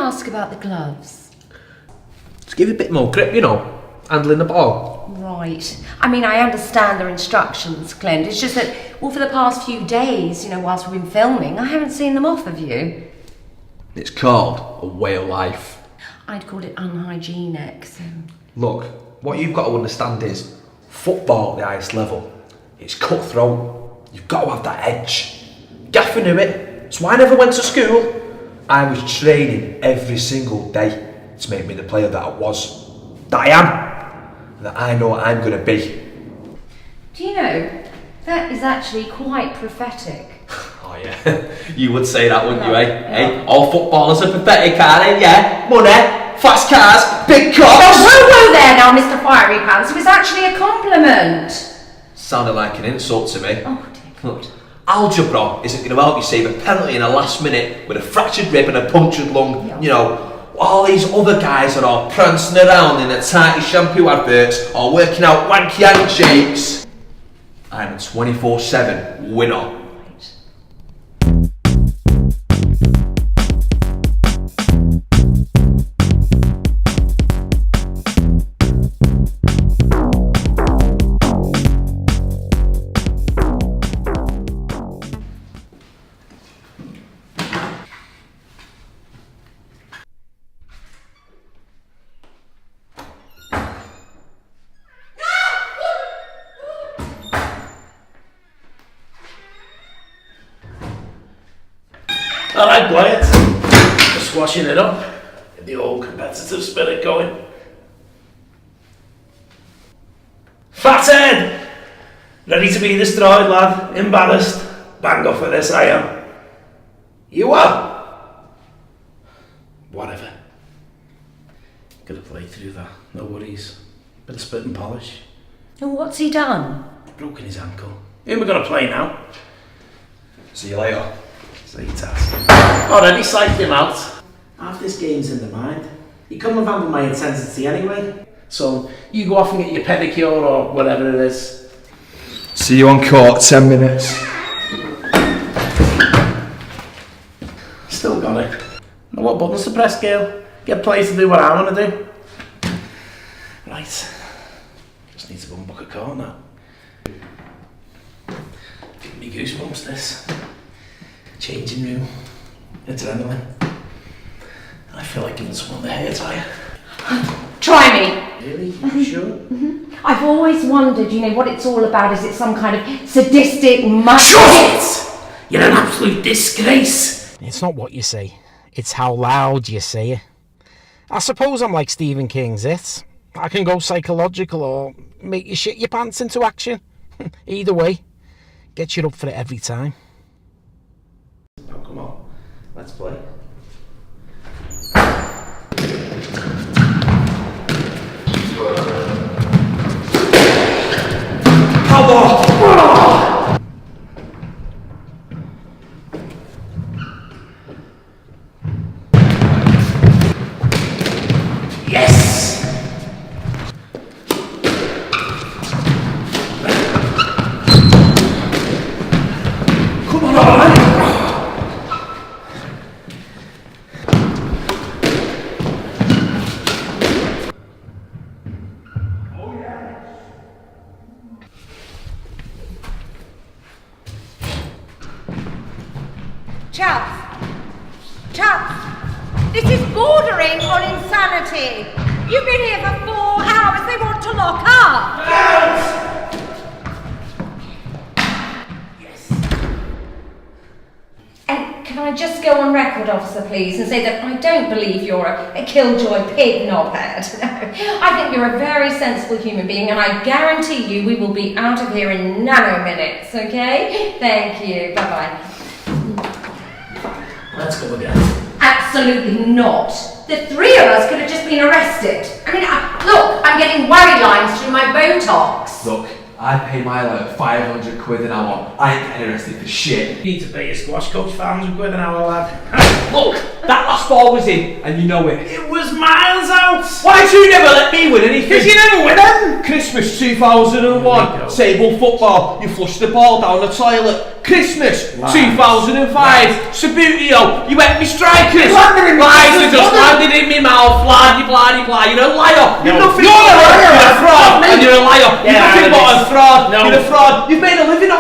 ask about the gloves? Just give it a bit more grip, you know, handling the ball. Right. I mean, I understand their instructions, Clint. It's just that, well, for the past few days, you know, whilst we've been filming, I haven't seen them off of you. It's called a way of life. I'd call it unhygienic, so... Look, what you've got to understand is, football at the highest level, it's cutthroat. You've got to have that edge. Gaffer knew it, so I never went to school. I was training every single day to make me the player that I was, that I am, and that I know what I'm going to be. Do you know, that is actually quite prophetic. Oh yeah, you would say that, wouldn't you, eh? Yeah. Hey, all footballers are pathetic, aren't they? Yeah, money, fast cars, big cocks. Whoa there now, Mr. Fiery Pants. It was actually a compliment. Sounded like an insult to me. Oh dear God. Algebra isn't going to help you save a penalty in the last minute with a fractured rib and a punctured lung. Yeah. You know, all these other guys are all prancing around in their tighty shampoo adverts or working out wanky handshakes. I'm a 24/7 winner. Alright, Wyatt. Just washing it up. Get the old competitive spirit going. Fathead! Ready to be destroyed, lad. Embarrassed. Bang off for this, I am. You are? Whatever. Gonna play through that. No worries. Bit of spit and polish. Oh, what's he done? Broken his ankle. Who am I gonna play now? See you later. So you task. Already psyched him out. Half this game's in the mind. He couldn't have handled my intensity anyway. So you go off and get your pedicure or whatever it is. See you on court, 10 minutes. Still got it. Know what buttons to press, girl? Get players to do what I want to do. Right. Just need to go and book a court now. Giving me goosebumps, this. Changing room, adrenaline. I feel like giving someone the hairdryer. Try me. Really? You sure? I've always wondered, you know, what it's all about. Is it some kind of sadistic Shut it! You're an absolute disgrace. It's not what you say, it's how loud you say it. I suppose I'm like Stephen King's It. I can go psychological or make you shit your pants into action. Either way, get you up for it every time. Oh, come on. Let's play. Come on! Yes! Come on! Chaps, this is bordering on insanity. You've been here for 4 hours. They want to lock up. Yes. And can I just go on record, officer, please, and say that I don't believe you're a killjoy pig knobhead. No, I think you're a very sensible human being, and I guarantee you we will be out of here in nano-minutes, okay? Thank you. Bye-bye. Let's go again. Absolutely not. The 3 of us could have just been arrested. I mean, look, I'm getting worry lines through my Botox. Look, I pay my lawyer 500 quid an hour. I ain't getting arrested for shit. You need to pay your squash coach 500 quid an hour, lad. Look, that last ball was in, and you know it. It was miles out. Why did you never let me win anything? Because you never win them. Christmas 2001, table football, you flushed the ball down the toilet. Christmas 2005, Sabutio, you wet me strikers. Lies are just landed in me mouth, blah blah blah. You're a liar. You're nothing but a fraud, and you're a liar. You're nothing but a fraud. You're a fraud. You've made a living off